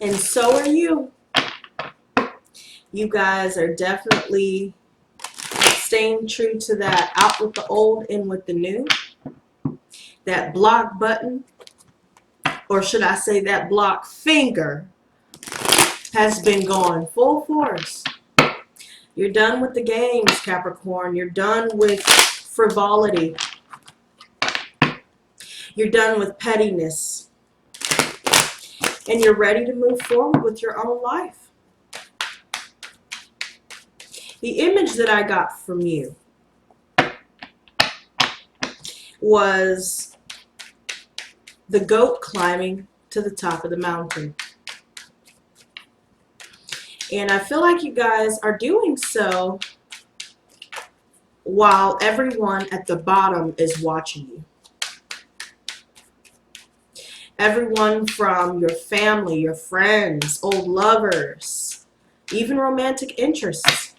And so are you. You guys are definitely staying true to that out with the old, in with the new. That block button, or should I say that block finger, has been going full force. You're done with the games, Capricorn. You're done with frivolity. You're done with pettiness. And you're ready to move forward with your own life. The image that I got from you was the goat climbing to the top of the mountain. And I feel like you guys are doing so while everyone at the bottom is watching you. Everyone from your family, your friends, old lovers, even romantic interests.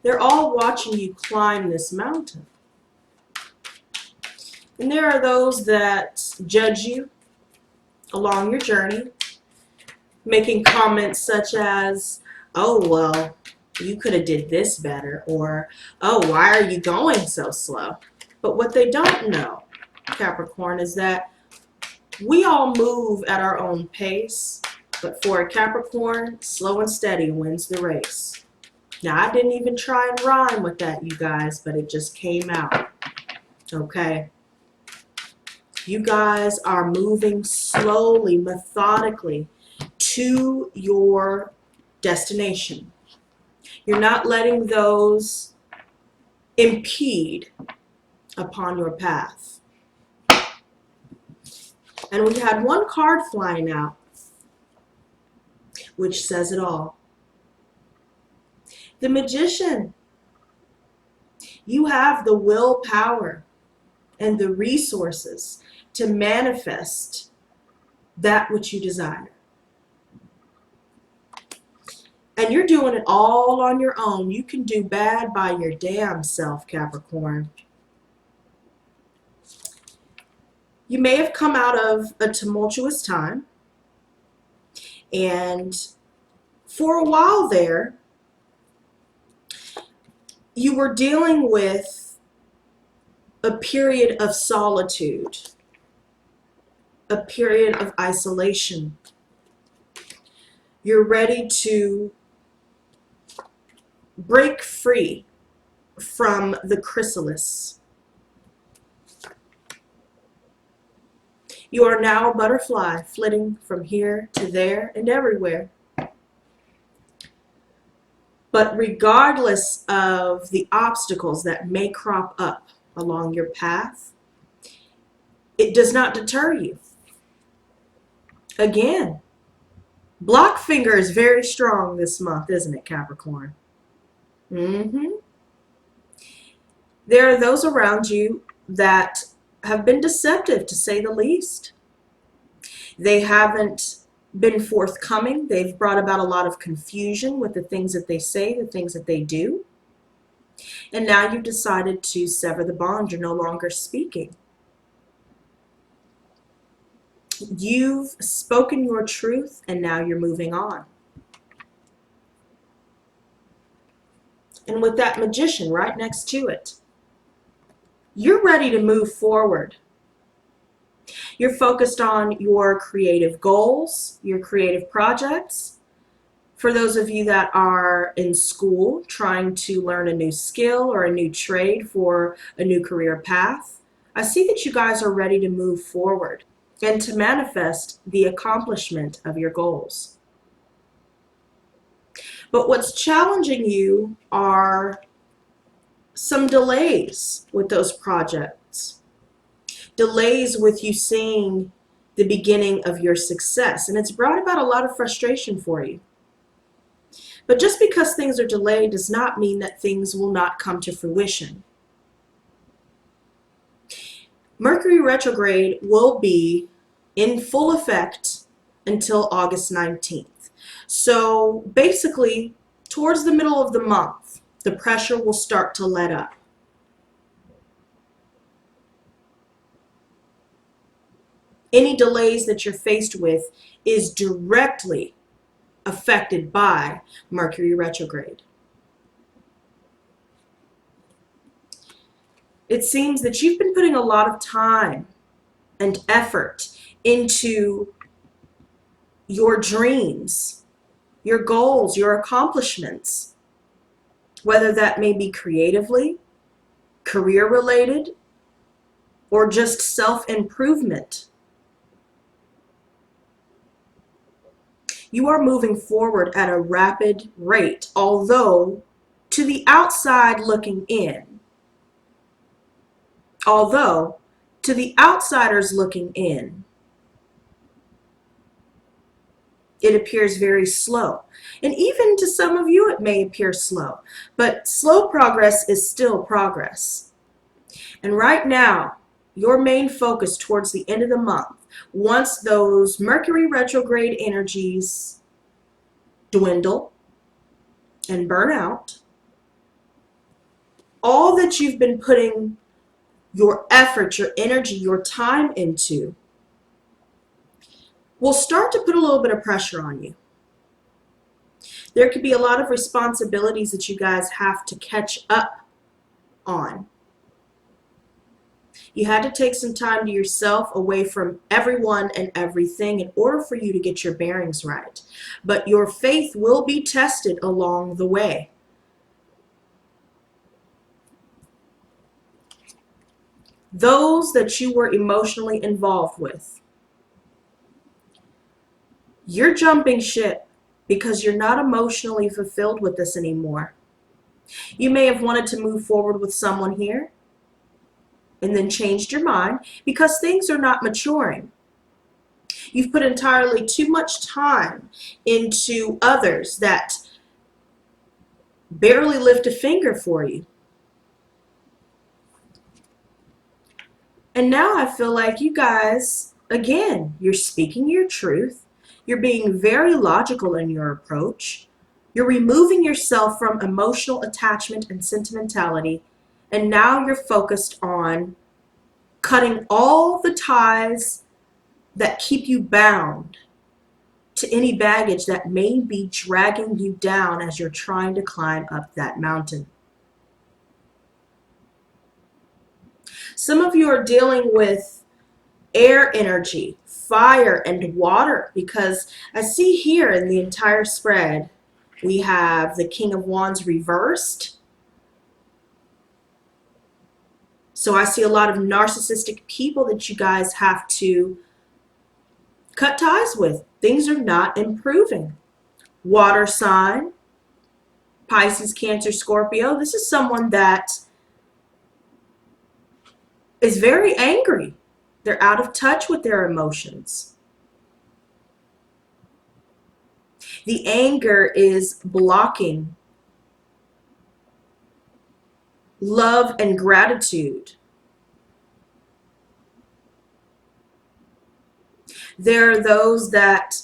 They're all watching you climb this mountain. And there are those that judge you along your journey, making comments such as, oh, well, you could have did this better, or, oh, why are you going so slow? But what they don't know, Capricorn, is that we all move at our own pace, but for a Capricorn, slow and steady wins the race. Now, I didn't even try and rhyme with that, you guys, but it just came out. Okay? You guys are moving slowly, methodically to your destination. You're not letting those impede upon your path. And we had one card flying out, which says it all. The Magician. You have the willpower and the resources to manifest that which you desire. And you're doing it all on your own. You can do bad by your damn self, Capricorn. You may have come out of a tumultuous time, and for a while there, you were dealing with a period of solitude, a period of isolation. You're ready to break free from the chrysalis. You are now a butterfly flitting from here to there and everywhere. But regardless of the obstacles that may crop up along your path, it does not deter you. Again, block finger is very strong this month, isn't it, Capricorn? There are those around you that have been deceptive, to say the least. They haven't been forthcoming. They've brought about a lot of confusion with the things that they say, the things that they do. And now you've decided to sever the bond. You're no longer speaking. You've spoken your truth, and now you're moving on. And with that Magician right next to it, you're ready to move forward. You're focused on your creative goals, your creative projects. For those of you that are in school trying to learn a new skill or a new trade for a new career path, I see that you guys are ready to move forward and to manifest the accomplishment of your goals. But what's challenging you are some delays with those projects. Delays with you seeing the beginning of your success. And it's brought about a lot of frustration for you. But just because things are delayed does not mean that things will not come to fruition. Mercury Retrograde will be in full effect until August 19th. So basically, towards the middle of the month, the pressure will start to let up. Any delays that you're faced with is directly affected by Mercury retrograde. It seems that you've been putting a lot of time and effort into your dreams, your goals, your accomplishments, whether that may be creatively, career related, or just self-improvement. You are moving forward at a rapid rate, although to the outside looking in, although to the outsiders looking in, it appears very slow. And even to some of you, it may appear slow, but slow progress is still progress. And right now, your main focus towards the end of the month, once those Mercury retrograde energies dwindle and burn out, all that you've been putting your effort, your energy, your time into will start to put a little bit of pressure on you. There could be a lot of responsibilities that you guys have to catch up on. You had to take some time to yourself, away from everyone and everything, in order for you to get your bearings right. But your faith will be tested along the way. Those that you were emotionally involved with, you're jumping ship because you're not emotionally fulfilled with this anymore. You may have wanted to move forward with someone here and then changed your mind because things are not maturing. You've put entirely too much time into others that barely lift a finger for you. And now I feel like you guys, again, you're speaking your truth. You're being very logical in your approach. You're removing yourself from emotional attachment and sentimentality. And now you're focused on cutting all the ties that keep you bound to any baggage that may be dragging you down as you're trying to climb up that mountain. Some of you are dealing with air energy, fire, and water, because I see here in the entire spread, we have the King of Wands reversed. So I see a lot of narcissistic people that you guys have to cut ties with. Things are not improving. Water sign, Pisces, Cancer, Scorpio. This is someone that is very angry. They're out of touch with their emotions. The anger is blocking love and gratitude. There are those that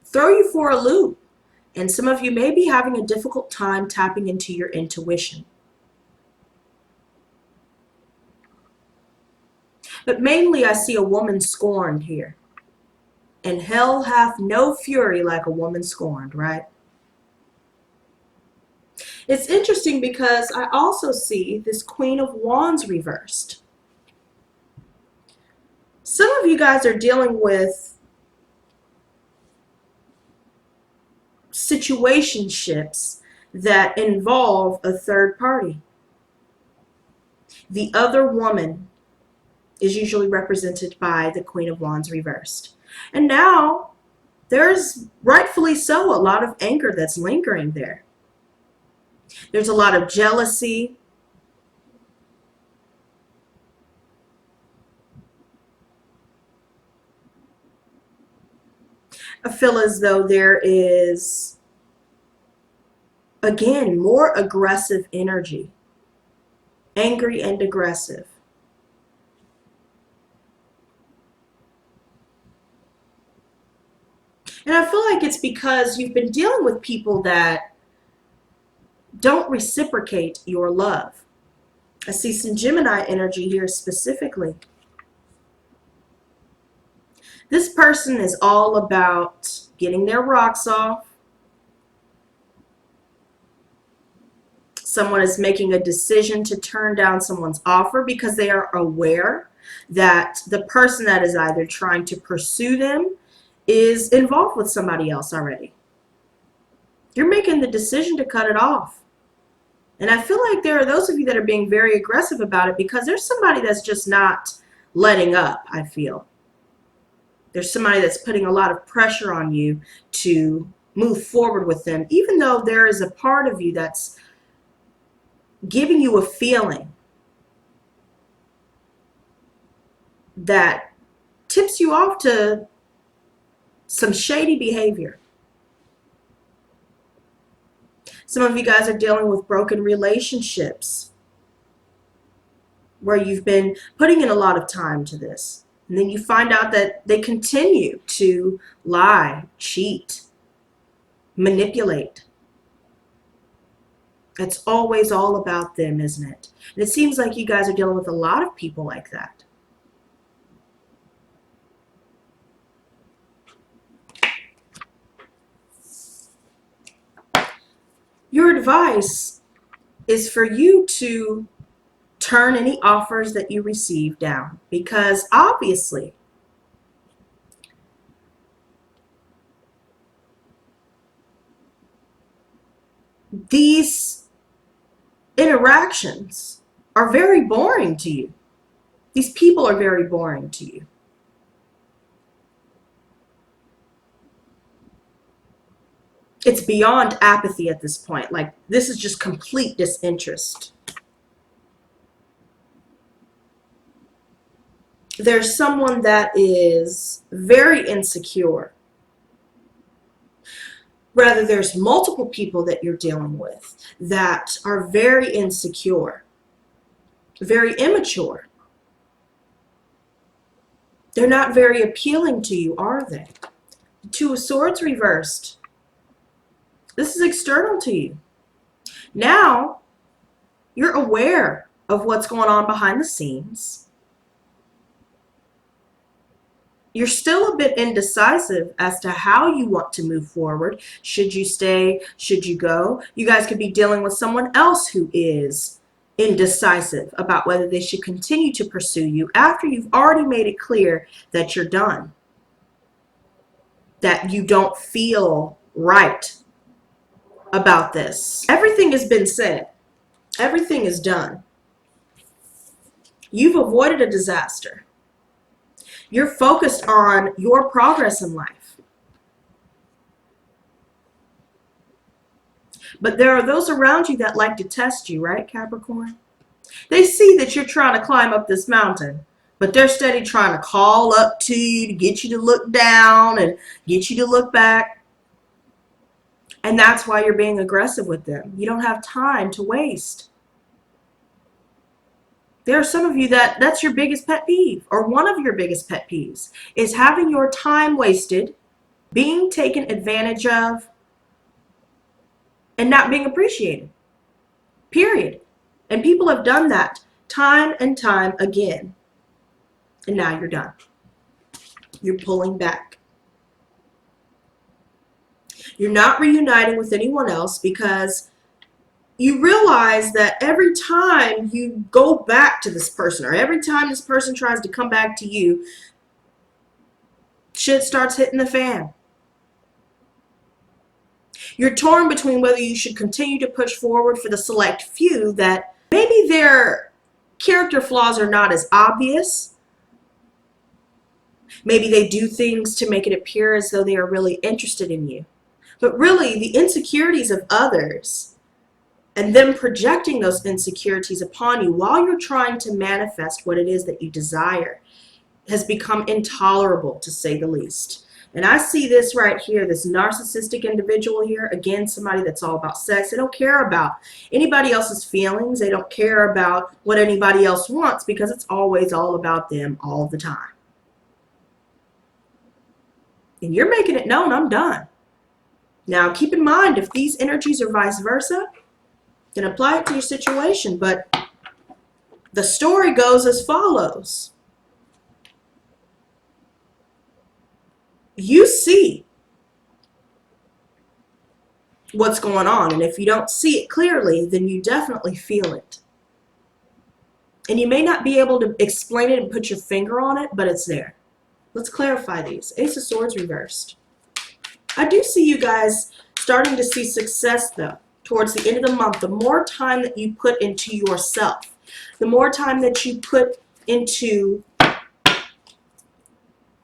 throw you for a loop, and some of you may be having a difficult time tapping into your intuition. But mainly I see a woman scorned here. And hell hath no fury like a woman scorned, right? It's interesting because I also see this Queen of Wands reversed. Some of you guys are dealing with situationships that involve a third party. The other woman is usually represented by the Queen of Wands reversed. And now there's, rightfully so, a lot of anger that's lingering there. There's a lot of jealousy. I feel as though there is, again, more aggressive energy. Angry and aggressive. And I feel like it's because you've been dealing with people that don't reciprocate your love. I see some Gemini energy here specifically. This person is all about getting their rocks off. Someone is making a decision to turn down someone's offer because they are aware that the person that is either trying to pursue them is involved with somebody else already. You're making the decision to cut it off. And I feel like there are those of you that are being very aggressive about it because there's somebody that's just not letting up, I feel. There's somebody that's putting a lot of pressure on you to move forward with them, even though there is a part of you that's giving you a feeling that tips you off to some shady behavior. Some of you guys are dealing with broken relationships where you've been putting in a lot of time to this. And then you find out that they continue to lie, cheat, manipulate. It's always all about them, isn't it? And it seems like you guys are dealing with a lot of people like that. Your advice is for you to turn any offers that you receive down, because obviously these interactions are very boring to you. These people are very boring to you. It's beyond apathy at this point. Like, this is just complete disinterest. There's someone that is very insecure. Rather, there's multiple people that you're dealing with that are very insecure, very immature. They're not very appealing to you, are they? The Two of Swords reversed. This is external to you. Now, you're aware of what's going on behind the scenes. You're still a bit indecisive as to how you want to move forward. Should you stay? Should you go? You guys could be dealing with someone else who is indecisive about whether they should continue to pursue you after you've already made it clear that you're done, that you don't feel right about this. Everything has been said. Everything is done. You've avoided a disaster. You're focused on your progress in life. But there are those around you that like to test you, right, Capricorn? They see that you're trying to climb up this mountain, but they're steady trying to call up to you to get you to look down and get you to look back. And that's why you're being aggressive with them. You don't have time to waste. There are some of you that's your biggest pet peeve, or one of your biggest pet peeves, is having your time wasted, being taken advantage of, and not being appreciated. Period. And people have done that time and time again. And now you're done. You're pulling back. You're not reuniting with anyone else because you realize that every time you go back to this person, or every time this person tries to come back to you, shit starts hitting the fan. You're torn between whether you should continue to push forward for the select few that maybe their character flaws are not as obvious. Maybe they do things to make it appear as though they are really interested in you. But really, the insecurities of others and them projecting those insecurities upon you while you're trying to manifest what it is that you desire has become intolerable, to say the least. And I see this right here, this narcissistic individual here, again, somebody that's all about sex. They don't care about anybody else's feelings. They don't care about what anybody else wants because it's always all about them all the time. And you're making it known, I'm done. Now, keep in mind, if these energies are vice versa, then apply it to your situation. But the story goes as follows. you see what's going on. And if you don't see it clearly, then you definitely feel it. And you may not be able to explain it and put your finger on it, but it's there. Let's clarify these. Ace of Swords reversed. I do see you guys starting to see success, though, towards the end of the month. The more time that you put into yourself, the more time that you put into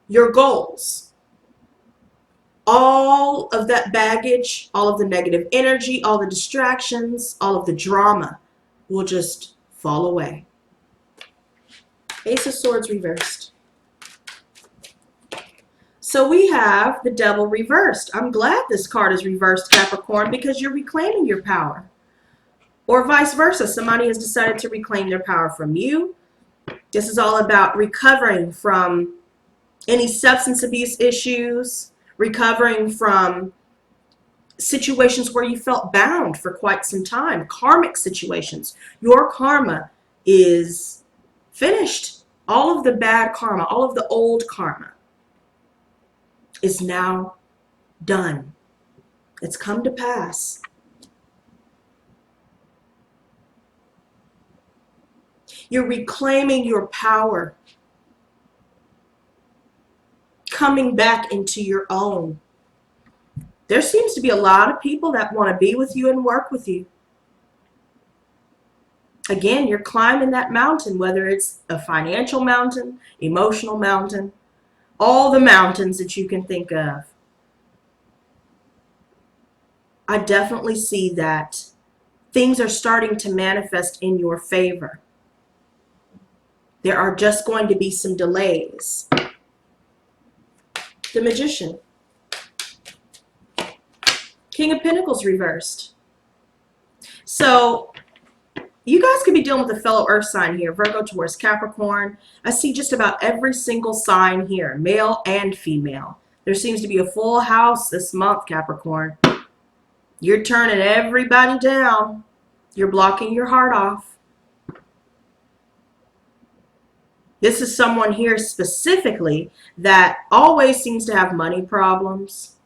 your goals, all of that baggage, all of the negative energy, all the distractions, all of the drama will just fall away. Ace of Swords reversed. So we have the Devil reversed. I'm glad this card is reversed, Capricorn, because you're reclaiming your power. Or vice versa. Somebody has decided to reclaim their power from you. This is all about recovering from any substance abuse issues, recovering from situations where you felt bound for quite some time, karmic situations. Your karma is finished. All of the bad karma, all of the old karma is now done. It's come to pass. You're reclaiming your power, coming back into your own. There seems to be a lot of people that want to be with you and work with you. Again, you're climbing that mountain, whether it's a financial mountain, emotional mountain, all the mountains that you can think of. I definitely see that things are starting to manifest in your favor. There are just going to be some delays. The Magician. King of Pentacles reversed. So you guys could be dealing with a fellow earth sign here, Virgo, Taurus, Capricorn. I see just about every single sign here, male and female. There seems to be a full house this month, Capricorn. You're turning everybody down. You're blocking your heart off. This is someone here specifically that always seems to have money problems.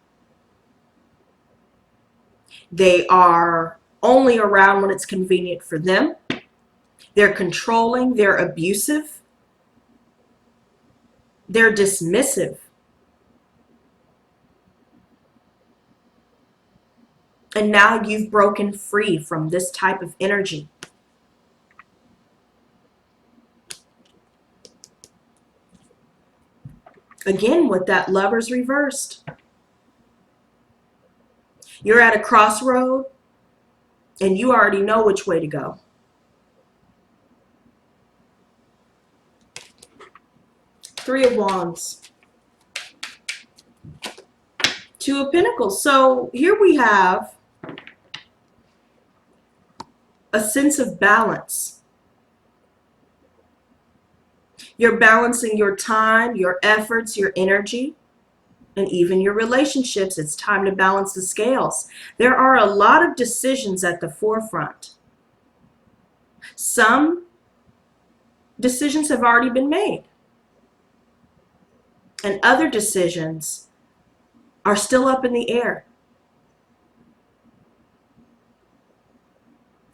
They are only around when it's convenient for them. They're controlling. They're abusive. They're dismissive. And now you've broken free from this type of energy. Again, with that Lovers reversed. You're at a crossroad and you already know which way to go. Three of Wands. Two of Pentacles. So here we have a sense of balance. You're balancing your time, your efforts, your energy, and even your relationships. It's time to balance the scales. There are a lot of decisions at the forefront. Some decisions have already been made, and other decisions are still up in the air.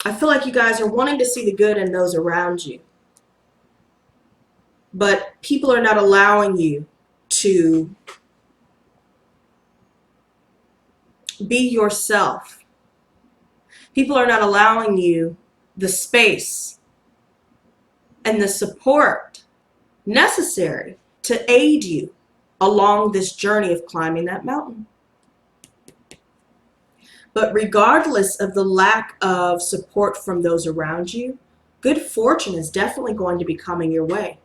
I feel like you guys are wanting to see the good in those around you, but people are not allowing you to be yourself. People are not allowing you the space and the support necessary to aid you along this journey of climbing that mountain. But regardless of the lack of support from those around you, good fortune is definitely going to be coming your way.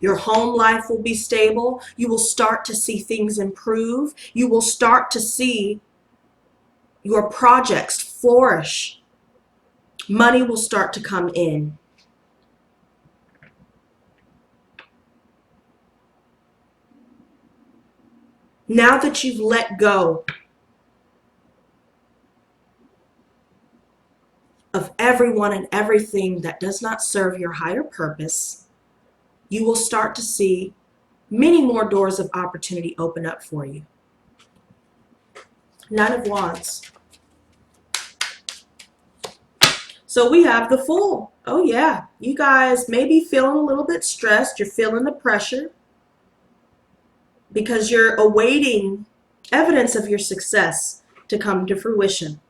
Your home life will be stable. You will start to see things improve. You will start to see your projects flourish. Money will start to come in. Now that you've let go of everyone and everything that does not serve your higher purpose, you will start to see many more doors of opportunity open up for you. Nine of Wands. So we have the Fool. Oh yeah, you guys may be feeling a little bit stressed. You're feeling the pressure because you're awaiting evidence of your success to come to fruition.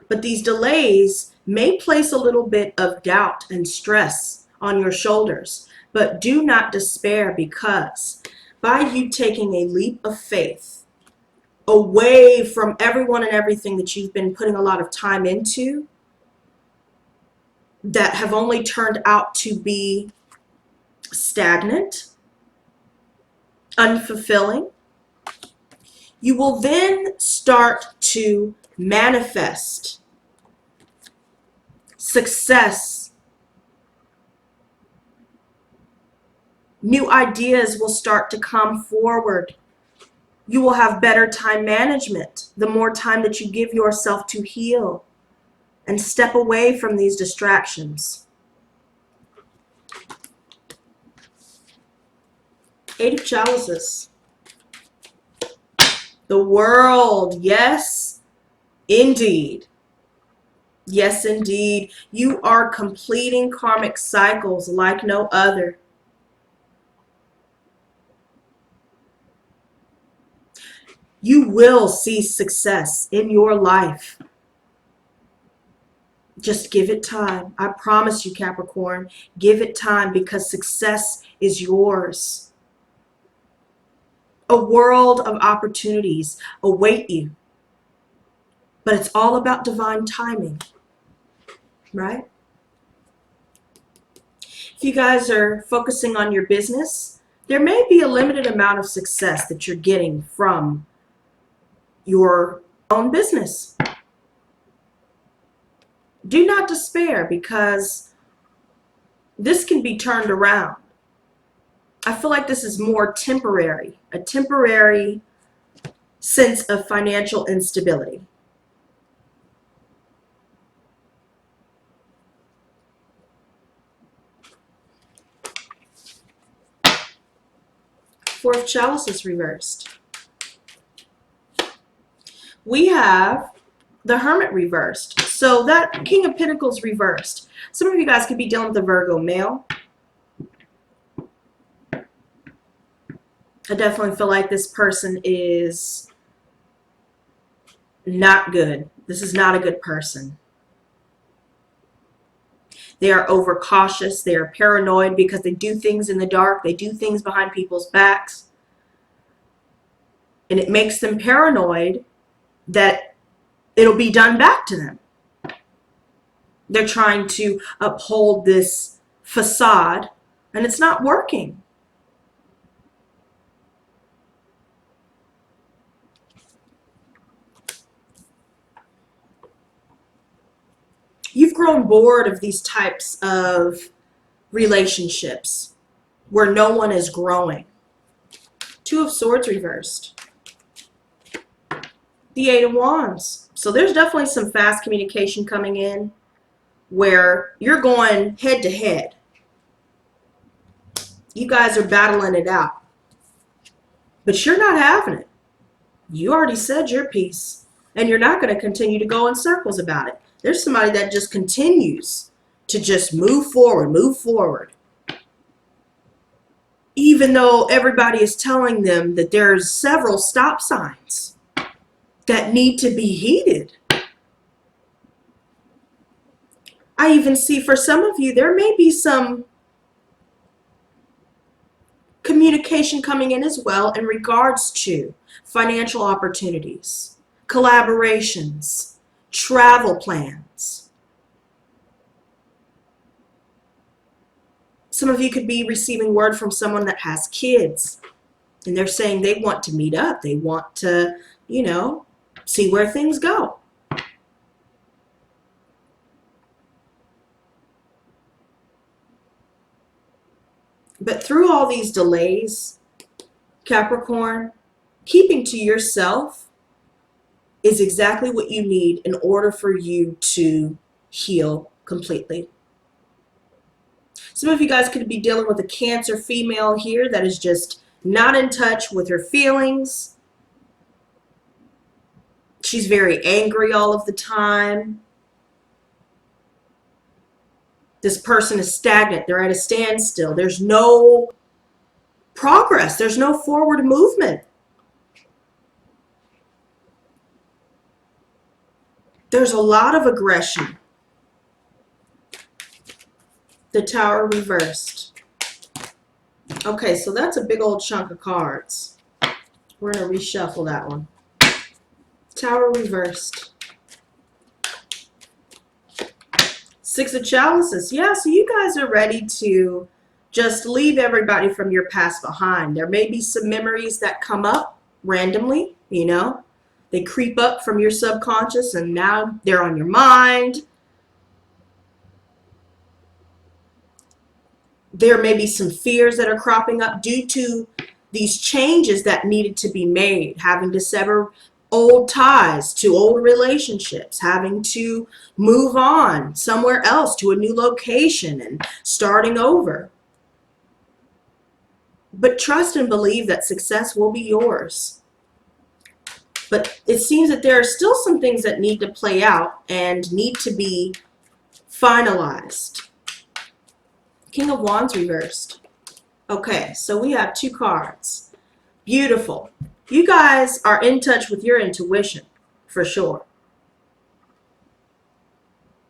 But these delays may place a little bit of doubt and stress on your shoulders. But do not despair, because by you taking a leap of faith away from everyone and everything that you've been putting a lot of time into, that have only turned out to be stagnant, unfulfilling, you will then start to manifest success. New ideas will start to come forward. You will have better time management the more time that you give yourself to heal and step away from these distractions. Eight of Chalices. The World. Yes, indeed. Yes, indeed. You are completing karmic cycles like no other. You will see success in your life. Just give it time. I promise you, Capricorn, give it time, because success is yours. A world of opportunities await you. But it's all about divine timing, right? If you guys are focusing on your business, there may be a limited amount of success that you're getting from your own business. Do not despair, because this can be turned around. I feel like this is more temporary, a temporary sense of financial instability. Four of Chalices reversed. We have the Hermit reversed. So that King of Pentacles reversed. Some of you guys could be dealing with a Virgo male. I definitely feel like this person is not good. This is not a good person. They are overcautious. They are paranoid because they do things in the dark. They do things behind people's backs. And it makes them paranoid that it'll be done back to them. They're trying to uphold this facade, and it's not working. You've grown bored of these types of relationships where no one is growing. Two of Swords reversed. The Eight of Wands. So there's definitely some fast communication coming in where you're going head to head. You guys are battling it out. But you're not having it. You already said your piece. And you're not going to continue to go in circles about it. There's somebody that just continues to just move forward. Even though everybody is telling them that there's several stop signs that need to be heeded. I even see for some of you, there may be some communication coming in as well in regards to financial opportunities, collaborations, travel plans. Some of you could be receiving word from someone that has kids, and they're saying they want to meet up. They want to, you know, see where things go. But through all these delays, Capricorn, keeping to yourself is exactly what you need in order for you to heal completely. Some of you guys could be dealing with a Cancer female here that is just not in touch with her feelings, She's very angry all of the time. This person is stagnant. They're at a standstill. There's no progress. There's no forward movement. There's a lot of aggression. The Tower reversed. Okay, so that's a big old chunk of cards. We're going to reshuffle that one. Tower reversed. Six of Chalices. Yeah, so you guys are ready to just leave everybody from your past behind. There may be some memories that come up randomly, you know. They creep up from your subconscious and now they're on your mind. There may be some fears that are cropping up due to these changes that needed to be made, having to sever old ties to old relationships, having to move on somewhere else to a new location and starting over. But trust and believe that success will be yours. But it seems that there are still some things that need to play out and need to be finalized. King of Wands reversed. Okay, so we have two cards. Beautiful. You guys are in touch with your intuition, for sure.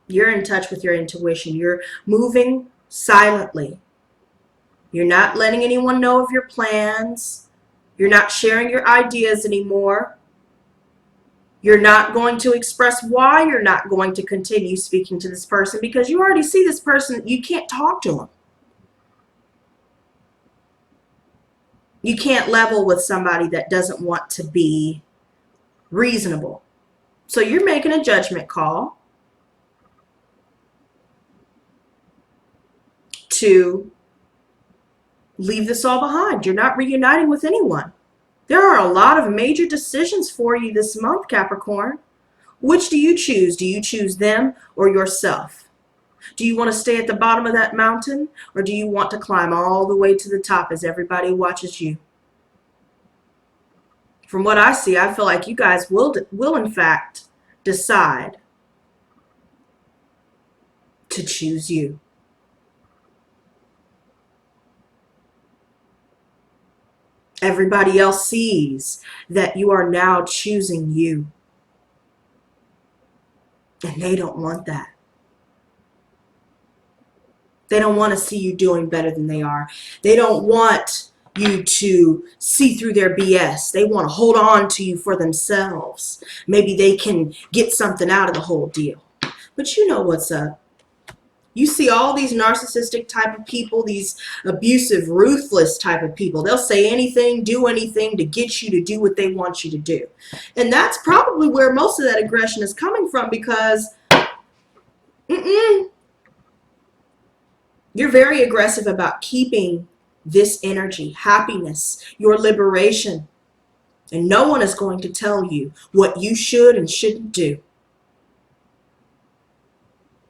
You're in touch with your intuition. You're moving silently. You're not letting anyone know of your plans. You're not sharing your ideas anymore. You're not going to express why you're not going to continue speaking to this person because you already see this person. You can't talk to them. You can't level with somebody that doesn't want to be reasonable. So you're making a judgment call to leave this all behind. You're not reuniting with anyone. There are a lot of major decisions for you this month, Capricorn. Which do you choose? Do you choose them or yourself? Do you want to stay at the bottom of that mountain or do you want to climb all the way to the top as everybody watches you? From what I see, I feel like you guys will in fact decide to choose you. Everybody else sees that you are now choosing you. And they don't want that. They don't want to see you doing better than they are. They don't want you to see through their BS. They want to hold on to you for themselves. Maybe they can get something out of the whole deal. But you know what's up. You see all these narcissistic type of people, these abusive, ruthless type of people. They'll say anything, do anything to get you to do what they want you to do. And that's probably where most of that aggression is coming from because you're very aggressive about keeping this energy, happiness, your liberation. And no one is going to tell you what you should and shouldn't do.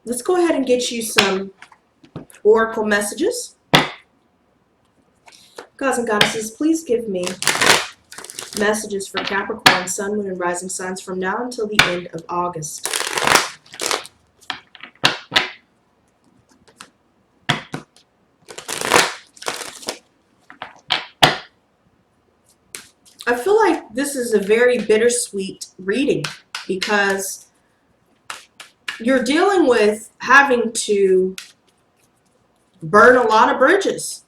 Let's go ahead and get you some oracle messages. Gods and goddesses, please give me messages for Capricorn, Sun, Moon, and Rising signs from now until the end of August. I feel like this is a very bittersweet reading because you're dealing with having to burn a lot of bridges.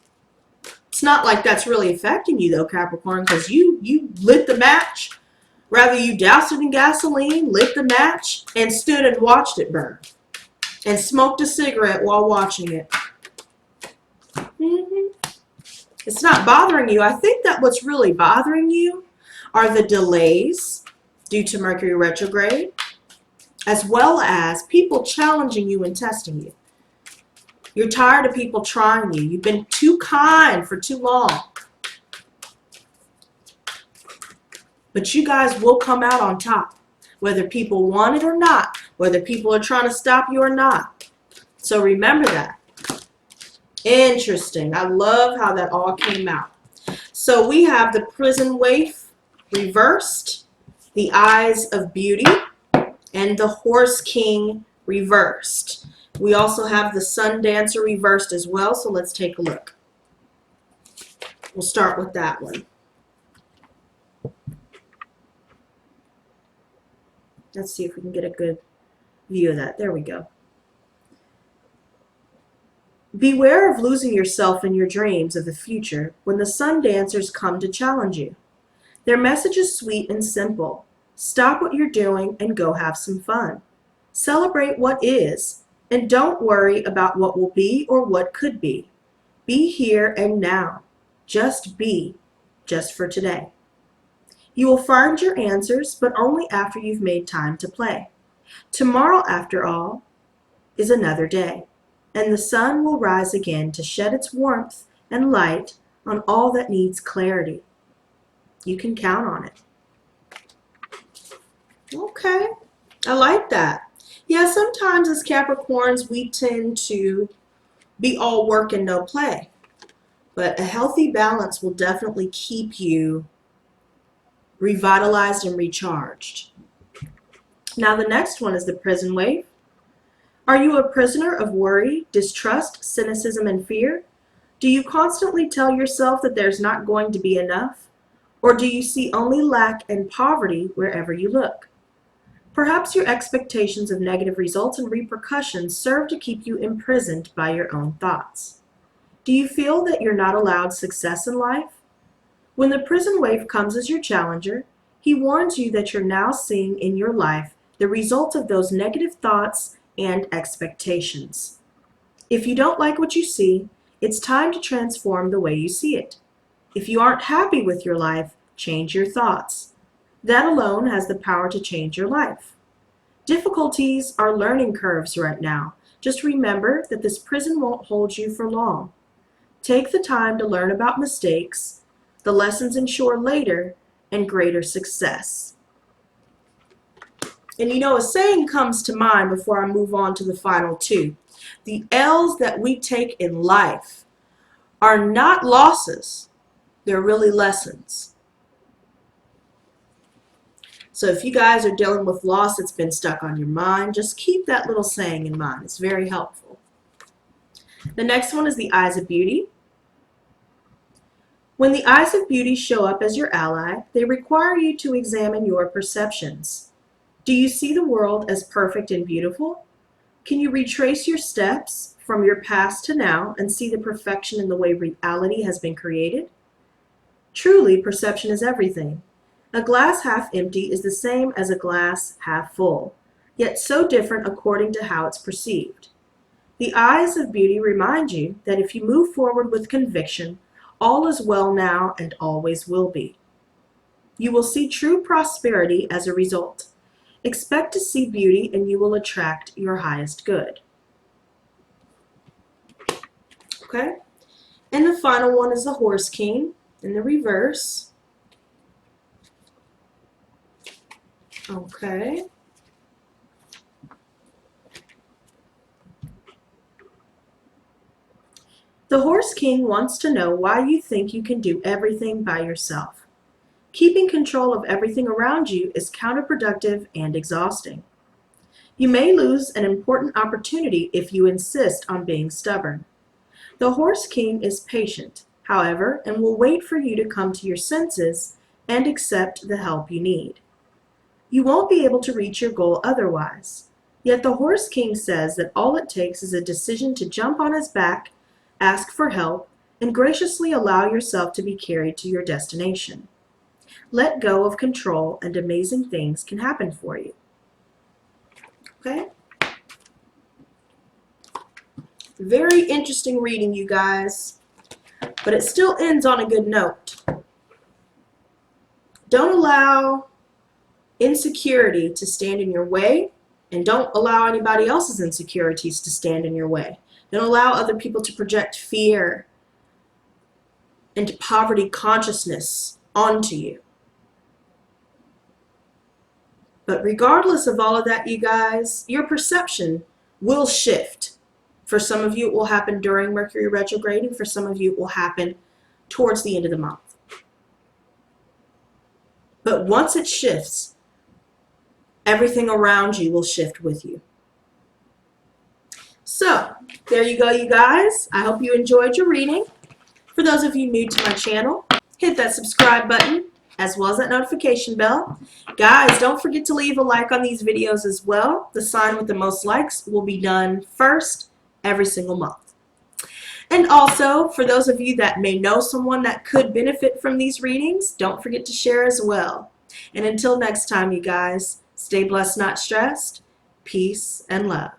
It's not like that's really affecting you though, Capricorn, because you lit the match. Rather, you doused it in gasoline, lit the match, and stood and watched it burn. And smoked a cigarette while watching it. It's not bothering you. I think that what's really bothering you are the delays due to Mercury Retrograde, as well as people challenging you and testing you. You're tired of people trying you. You've been too kind for too long. But you guys will come out on top, whether people want it or not, whether people are trying to stop you or not. So remember that. Interesting. I love how that all came out. So we have the prison waif reversed the Eyes of Beauty, and the Horse King reversed. We also have the Sun Dancer reversed as well, so let's take a look. We'll start with that one. Let's see if we can get a good view of that. There we go. Beware of losing yourself in your dreams of the future when the Sun Dancers come to challenge you. Their message is sweet and simple. Stop what you're doing and go have some fun. Celebrate what is, and don't worry about what will be or what could be. Be here and now. Just be, just for today. You will find your answers, but only after you've made time to play. Tomorrow, after all, is another day, and the sun will rise again to shed its warmth and light on all that needs clarity. You can count on it. Okay, I like that. Yeah, sometimes as Capricorns, we tend to be all work and no play. But a healthy balance will definitely keep you revitalized and recharged. Now the next one is the Prison Wave. Are you a prisoner of worry, distrust, cynicism, and fear? Do you constantly tell yourself that there's not going to be enough? Or do you see only lack and poverty wherever you look? Perhaps your expectations of negative results and repercussions serve to keep you imprisoned by your own thoughts. Do you feel that you're not allowed success in life? When the Prison Wave comes as your challenger, he warns you that you're now seeing in your life the result of those negative thoughts and expectations. If you don't like what you see, it's time to transform the way you see it. If you aren't happy with your life, change your thoughts. That alone has the power to change your life. Difficulties are learning curves right now. Just remember that this prison won't hold you for long. Take the time to learn about mistakes. The lessons ensure later and greater success. And you know, a saying comes to mind before I move on to the final two. The L's that we take in life are not losses. They're really lessons. So if you guys are dealing with loss that's been stuck on your mind, just keep that little saying in mind. It's very helpful. The next one is the Eyes of Beauty. When the Eyes of Beauty show up as your ally, they require you to examine your perceptions. Do you see the world as perfect and beautiful? Can you retrace your steps from your past to now and see the perfection in the way reality has been created? Truly, perception is everything. A glass half empty is the same as a glass half full, yet so different according to how it's perceived. The Eyes of Beauty remind you that if you move forward with conviction, all is well now and always will be. You will see true prosperity as a result. Expect to see beauty and you will attract your highest good. Okay? And the final one is the Horse King in the reverse. Okay. The Horse King wants to know why you think you can do everything by yourself. Keeping control of everything around you is counterproductive and exhausting. You may lose an important opportunity if you insist on being stubborn. The Horse King is patient, however, and will wait for you to come to your senses and accept the help you need. You won't be able to reach your goal otherwise. Yet the Horse King says that all it takes is a decision to jump on his back, ask for help, and graciously allow yourself to be carried to your destination. Let go of control and amazing things can happen for you. Okay? Very interesting reading, you guys. But it still ends on a good note. Don't allow insecurity to stand in your way, and don't allow anybody else's insecurities to stand in your way. Don't allow other people to project fear and poverty consciousness onto you. But regardless of all of that, you guys, your perception will shift. For some of you, it will happen during Mercury Retrograde, and for some of you, it will happen towards the end of the month. But once it shifts, everything around you will shift with you. So, there you go, you guys. I hope you enjoyed your reading. For those of you new to my channel, hit that subscribe button as well as that notification bell. Guys, don't forget to leave a like on these videos as well. The sign with the most likes will be done first every single month. And also, for those of you that may know someone that could benefit from these readings, don't forget to share as well. And until next time, you guys, stay blessed, not stressed. Peace and love.